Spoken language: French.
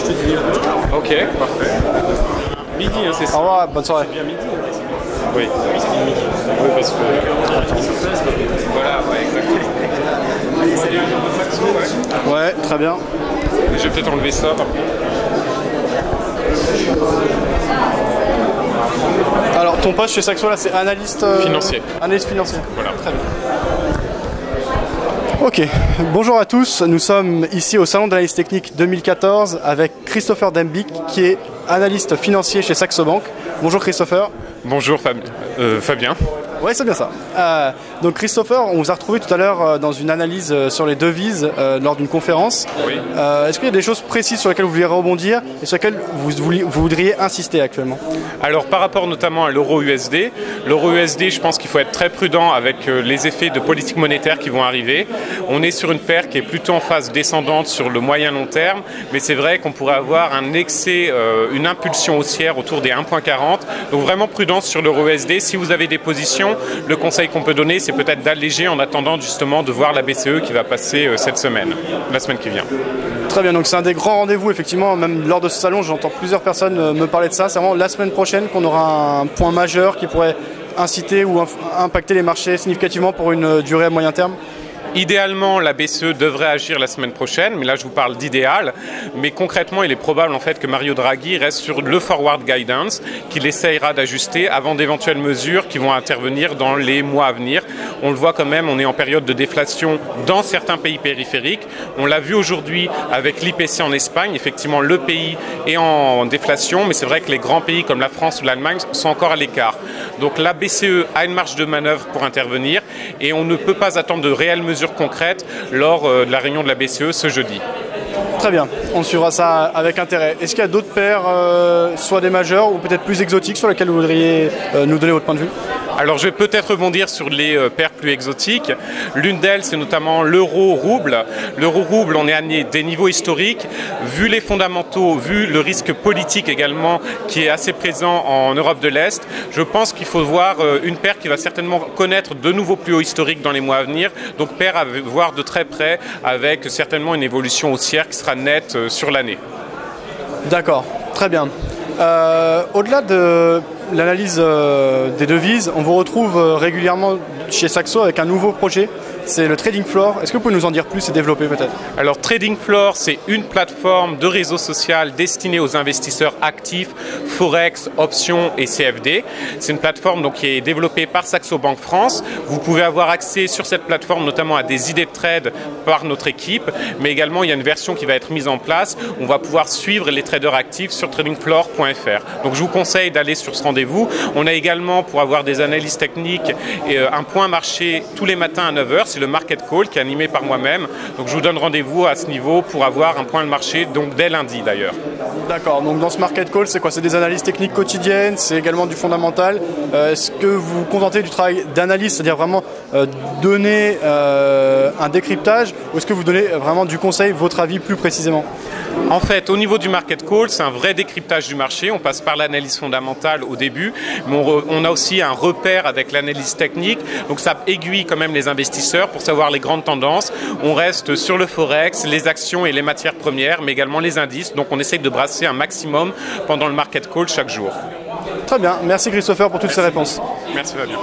te dis. Ok, parfait. Midi, hein, c'est ça. Au revoir, bonne soirée. C'est bien midi. Oui, c'est midi. Oui, parce que... Voilà, ouais, exactement. Allez, salut, notre Saxo, ouais. Ouais, très bien. Je vais peut-être enlever ça. Alors, ton poste chez Saxo, là, c'est analyste... Financier. Analyste financier. Voilà. Très bien. Ok, bonjour à tous, nous sommes ici au Salon d'analyse technique 2014 avec Christopher Dembick qui est analyste financier chez Saxo Bank. Bonjour Christopher. Bonjour Fabien. Oui, c'est bien ça. Donc Christopher, on vous a retrouvé tout à l'heure dans une analyse sur les devises lors d'une conférence. Oui. Est-ce qu'il y a des choses précises sur lesquelles vous vouliez rebondir et sur lesquelles vous voudriez insister actuellement? Alors par rapport notamment à l'euro USD, je pense qu'il faut être très prudent avec les effets de politique monétaire qui vont arriver. On est sur une paire qui est plutôt en phase descendante sur le moyen long terme, mais c'est vrai qu'on pourrait avoir un excès, une impulsion haussière autour des 1,40. Donc vraiment prudence sur l'euro USD. Si vous avez des positions, le conseil qu'on peut donner, c'est peut-être d'alléger en attendant justement de voir la BCE qui va passer cette semaine, la semaine qui vient. Très bien, donc c'est un des grands rendez-vous, effectivement, même lors de ce salon, j'entends plusieurs personnes me parler de ça. C'est vraiment la semaine prochaine qu'on aura un point majeur qui pourrait inciter ou impacter les marchés significativement pour une durée à moyen terme. Idéalement, la BCE devrait agir la semaine prochaine, mais là je vous parle d'idéal. Mais concrètement, il est probable en fait que Mario Draghi reste sur le forward guidance, qu'il essayera d'ajuster avant d'éventuelles mesures qui vont intervenir dans les mois à venir. On le voit quand même, on est en période de déflation dans certains pays périphériques. On l'a vu aujourd'hui avec l'IPC en Espagne. Effectivement, le pays est en déflation, mais c'est vrai que les grands pays comme la France ou l'Allemagne sont encore à l'écart. Donc la BCE a une marge de manœuvre pour intervenir et on ne peut pas attendre de réelles mesures concrètes lors de la réunion de la BCE ce jeudi. Très bien, on suivra ça avec intérêt. Est-ce qu'il y a d'autres paires, soit des majeures ou peut-être plus exotiques, sur lesquelles vous voudriez nous donner votre point de vue? Alors je vais peut-être rebondir sur les paires plus exotiques. L'une d'elles, c'est notamment l'euro-rouble. L'euro-rouble, on est à des niveaux historiques. Vu les fondamentaux, vu le risque politique également qui est assez présent en Europe de l'Est, je pense qu'il faut voir une paire qui va certainement connaître de nouveaux plus hauts historiques dans les mois à venir. Donc paire à voir de très près avec certainement une évolution haussière qui sera nette sur l'année. D'accord, très bien. Au-delà de l'analyse des devises, on vous retrouve régulièrement chez Saxo avec un nouveau projet, c'est le Trading Floor. Est-ce que vous pouvez nous en dire plus et développer peut-être? Alors Trading Floor, c'est une plateforme de réseau social destinée aux investisseurs actifs, Forex, options et CFD. C'est une plateforme donc, qui est développée par Saxo Bank France. Vous pouvez avoir accès sur cette plateforme notamment à des idées de trade par notre équipe, mais également il y a une version qui va être mise en place. On va pouvoir suivre les traders actifs sur tradingfloor.fr. Donc je vous conseille d'aller sur ce rendez-vous. On a également, pour avoir des analyses techniques, un point marché tous les matins à 9h. C'est le Market Call qui est animé par moi-même. Donc je vous donne rendez-vous à ce niveau pour avoir un point de marché, donc dès lundi d'ailleurs. D'accord, donc dans ce Market Call, c'est quoi? C'est des analyses techniques quotidiennes, c'est également du fondamental. Est-ce que vous vous contentez du travail d'analyse, c'est-à-dire vraiment donner un décryptage, ou est-ce que vous donnez vraiment du conseil, votre avis plus précisément? En fait, au niveau du Market Call, c'est un vrai décryptage du marché. On passe par l'analyse fondamentale au début, mais on a aussi un repère avec l'analyse technique. Donc ça aiguille quand même les investisseurs pour savoir les grandes tendances. On reste sur le Forex, les actions et les matières premières, mais également les indices. Donc on essaye de brasser un maximum pendant le Market Call chaque jour. Très bien. Merci Christopher pour toutes ces réponses. Merci Fabien.